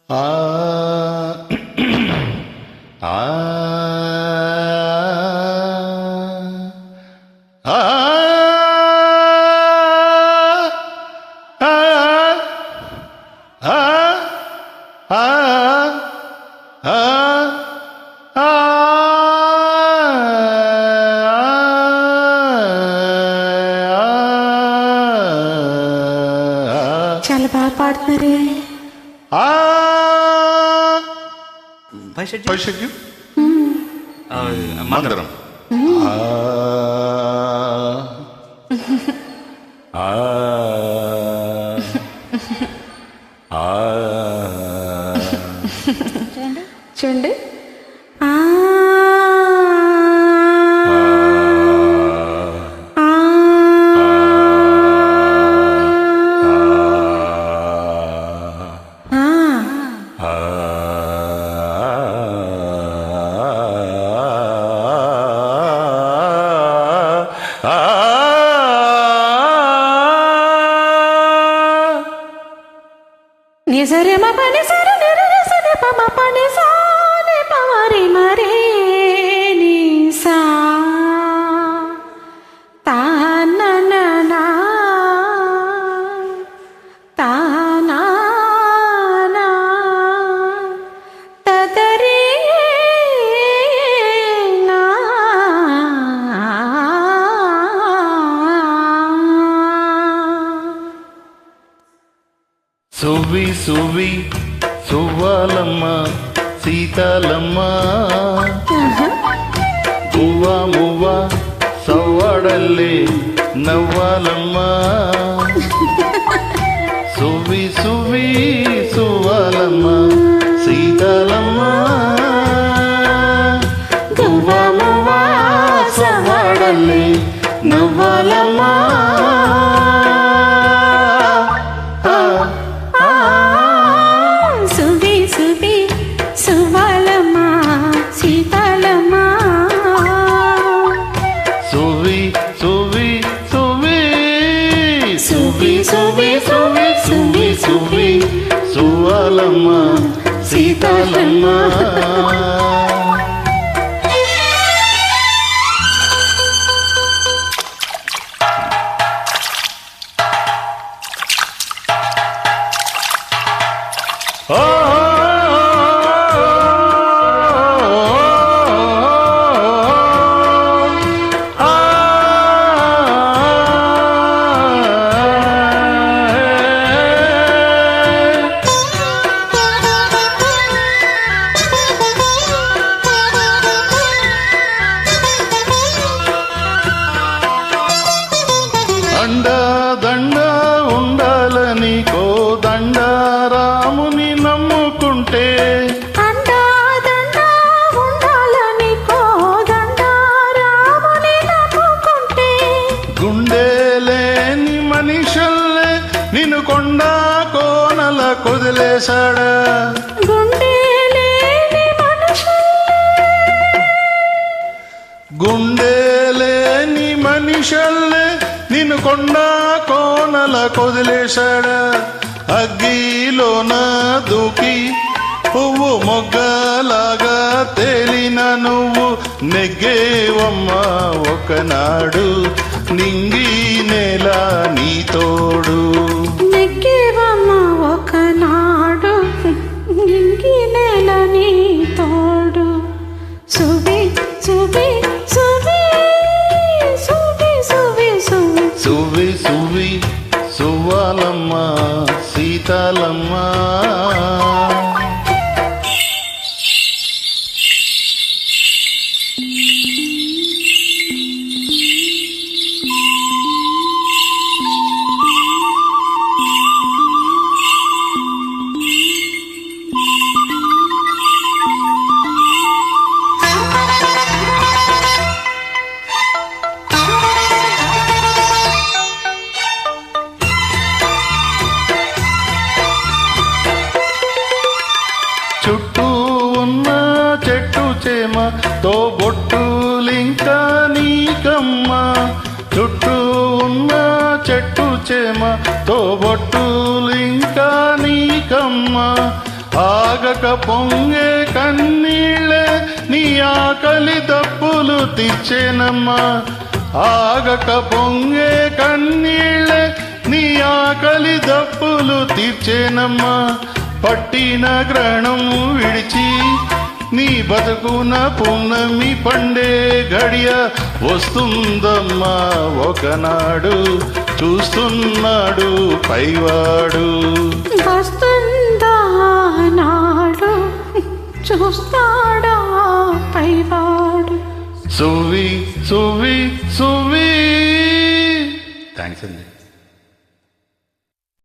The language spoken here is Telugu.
ఆ ఆ ఆ చాలా బాగా పాడుతున్నారే. వైశక్యం మందరం చూడండి. నిజరే మా పని సరే నిరసనే పమ పని సానే పమరి మరే నిసా తాననా తానా తదరే నా సువి సువి సువ్వాలమ్మ సీతాలమ్మ గువ్వ మువ్వ సవ్వడల్లే నవ్వాలమ్మ సువి సువి సువ్వాలమ్మ సీతాలమ్మ గువ్వ మువ్వ సవ్వడల్లే నవ్వాలమ్మ సువ్వాలమ్మ సీతాలమ్మ దండ ఉండాలని కోదండ రాముని నమ్ముకుంటే ఉండాలని కోదండ రాముని నమ్ముకుంటే గుండెలేని మనిషల్లే నిన్ను కొండ కోనల కొదిలేశాడా గుండెలేని మనిషల్లే నిన్ను కొండ కోనల కొదిలేశాడా అగ్గిలోన దూకి పువ్వు మొగ్గలాగా తేలిన నువ్వు నెగ్గేవమ్మ ఒకనాడు నింగి నేల నీ తోడు నెగ్గేవమ్మ ఒకనాడు నింగి నేల నీ తోడు సువి సువి సువి సువి సువి సువి సువి సువి సువ్వాలమ్మ సీతాలమ్మ చుట్టూ ఉన్న చెట్టు చేమ తో బొట్టులింకా నీకమ్మ చుట్టూ ఉన్న చెట్టు చేమ తో బొట్టులింకా నీకమ్మ ఆ ఆగక పొంగే కన్నీళ్ళే నీ ఆకలి దప్పులు తీర్చేనమ్మా ఆగక పొంగే కన్నీళ్ళే నీ ఆకలి దప్పులు తీర్చేనమ్మా పట్టిన గ్రహణం విడిచి నీ బతుకున పున్నమి పండే గడియ వస్తుందమ్మా ఒకనాడు చూస్తున్నాడు పైవాడు వస్తుందా నాడు చూస్తాడా పైవాడు సువి సువి సువి థ్యాంక్స్ అండి.